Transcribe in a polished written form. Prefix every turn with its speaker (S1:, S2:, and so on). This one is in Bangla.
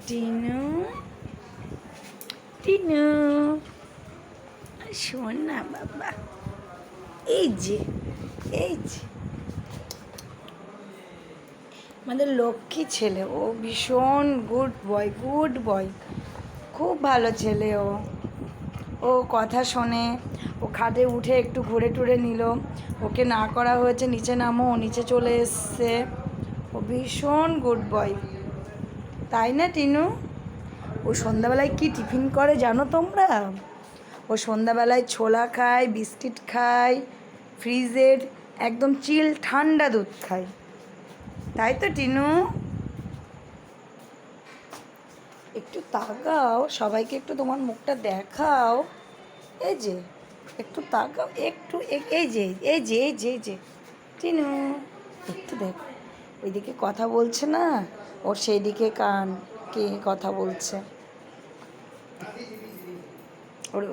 S1: টিনু টিনু শোন না বাবা, এই যে আমাদের লক্ষ্মী ছেলে, ও ভীষণ গুড বয়, খুব ভালো ছেলে। ও কথা শোনে, ও খাটে উঠে একটু ঘুরে টুরে নিল, ওকে না করা হয়েছে নিচে নামো, ও নিচে চলে এসছে। ও ভীষণ গুড বয়, তাই না টিনু? ও সন্ধ্যাবেলায় কি টিফিন করে জানো তোমরা? ও সন্ধ্যাবেলায় ছোলা খায়, বিস্কিট খায়, ফ্রিজের একদম চিল ঠান্ডা দুধ খায়, তাই তো টিনু? একটু তাকাও, সবাইকে একটু তোমার মুখটা দেখাও। এই যে একটু তাকাও, একটু এই যে টিনু, একটু দেখো, ওইদিকে কথা বলছে না, ওর সেই দিকে কান, কে কথা বলছে ওর।